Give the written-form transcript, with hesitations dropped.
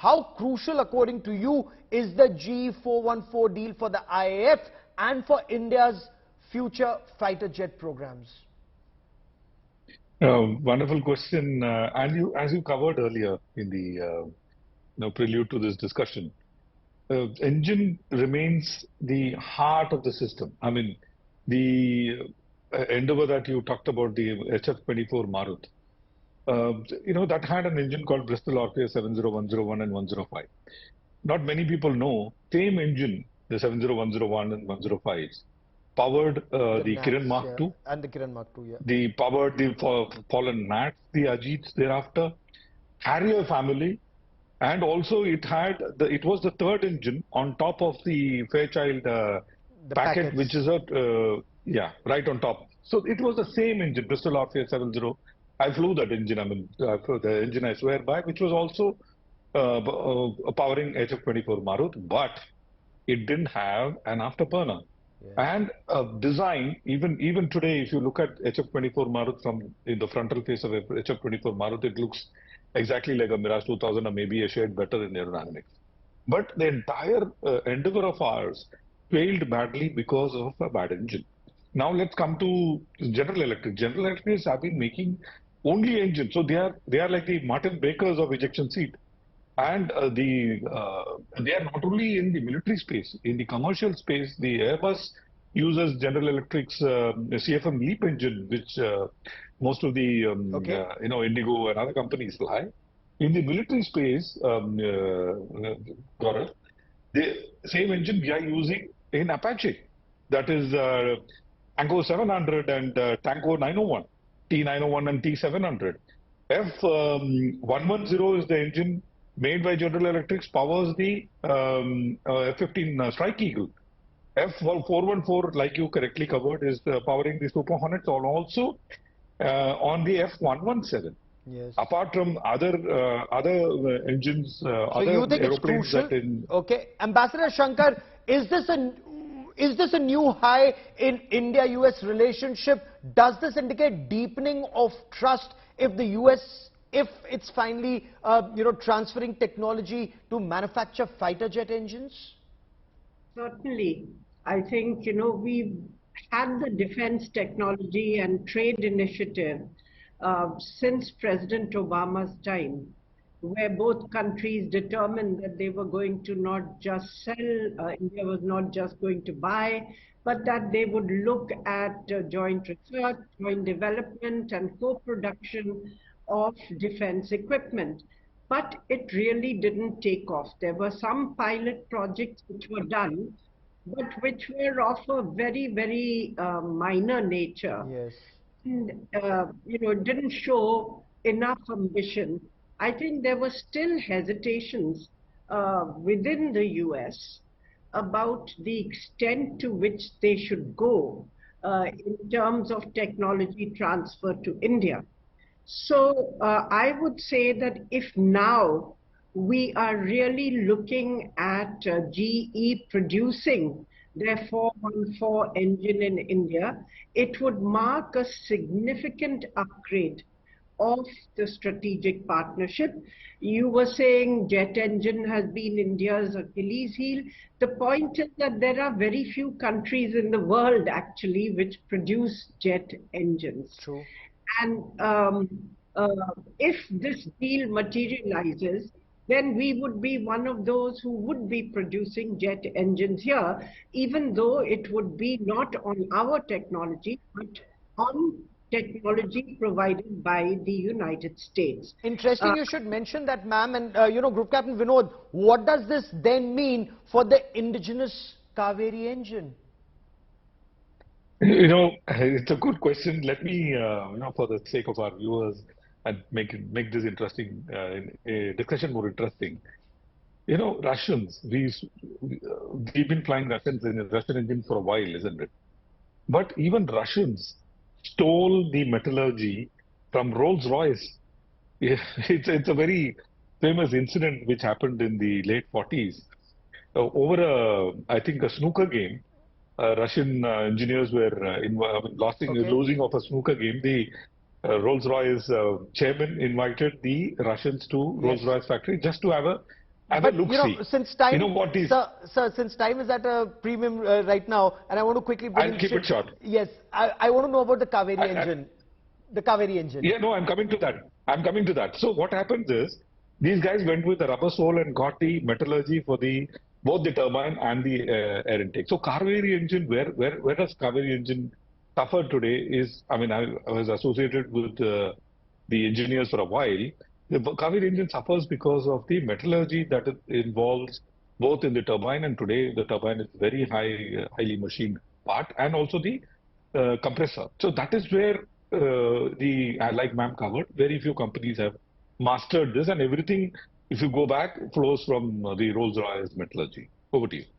How crucial, according to you, is the Ge-414 deal for the IAF and for India's future fighter jet programs? Wonderful question. As you covered earlier in the prelude to this discussion, engine remains the heart of the system. I mean, the endeavor that you talked about, the HF-24 Marut, that had an engine called Bristol Orpheus 70101 and 105. Not many people know, same engine, the 70101 and 105s, powered the Kiran Mark II. And the Kiran Mark II, yeah. The powered the fallen Nats, the Ajits thereafter, Harrier family, and also it was the third engine on top of the Fairchild packet, which is right on top. So it was the same engine, Bristol Orpheus 70. I flew that engine, the engine I swear by, which was also powering HF-24 Marut, but it didn't have an afterburner. Yeah. And design, even today, if you look at HF-24 Marut in the frontal face of HF-24 Marut, it looks exactly like a Mirage 2000 or maybe a shade better in aerodynamics. But the entire endeavor of ours failed badly because of a bad engine. Now let's come to General Electric. General Electric have been making only engines. So they are like the Martin Bakers of ejection seat. And they are not only in the military space, in the commercial space, the Airbus uses General Electric's CFM LEAP engine, which most of the Indigo and other companies fly. In the military space, Gaurav, the same engine we are using in Apache. That is Tango 700 and Tango 901, T901 and T700. F110 is the engine made by General Electric, powers the F-15 Strike Eagle. F414, like you correctly covered, is powering the Super Hornets, and also on the F117. Yes. Apart from other engines, so other you think aeroplanes it's crucial? Okay, Ambassador Shankar, is this a new high in India-US relationship? Does this indicate deepening of trust if the US, if it's finally transferring technology to manufacture fighter jet engines? Certainly. I think, we've had the defense technology and trade initiative since President Obama's time, where both countries determined that they were going to not just sell, India was not just going to buy, but that they would look at joint research, joint development and co-production of defense equipment. But it really didn't take off. There were some pilot projects which were done, but which were of a very, very minor nature. Yes. And, didn't show enough ambition. I think there were still hesitations within the US about the extent to which they should go in terms of technology transfer to India. So I would say that if now we are really looking at GE producing their 414 engine in India, it would mark a significant upgrade of the strategic partnership. You were saying jet engine has been India's Achilles heel. The point is that there are very few countries in the world actually which produce jet engines. True. And if this deal materializes, then we would be one of those who would be producing jet engines here, even though it would be not on our technology, but on technology provided by the United States. Interesting you should mention that, ma'am. And, Group Captain Vinod, what does this then mean for the indigenous Kaveri engine? It's a good question. Let me, for the sake of our viewers, and make this interesting discussion more interesting. Russians, we've been flying Russians in a Russian engine for a while, isn't it? But even Russians stole the metallurgy from Rolls-Royce. It's a very famous incident which happened in the late 40s. Over I think a snooker game, Russian engineers were losing of a snooker game. The Rolls-Royce chairman invited the Russians to Rolls-Royce factory just to have a As a But look-see. since time, You know what is... sir, since time is at a premium right now, and I want to quickly bring I'll in keep it short. Yes, I want to know about the Kaveri I- engine. The Kaveri engine. Yeah, no, I'm coming to that. I'm coming to that. So what happens is, these guys went with the rubber sole and got the metallurgy for both the turbine and the air intake. So Kaveri engine, where does Kaveri engine suffer today is, I mean, I was associated with the engineers for a while. The Kaveri engine suffers because of the metallurgy that it involves both in the turbine, and today the turbine is very highly machined part, and also the compressor. So that is where like ma'am covered, very few companies have mastered this, and everything, if you go back, flows from the Rolls-Royce metallurgy. Over to you.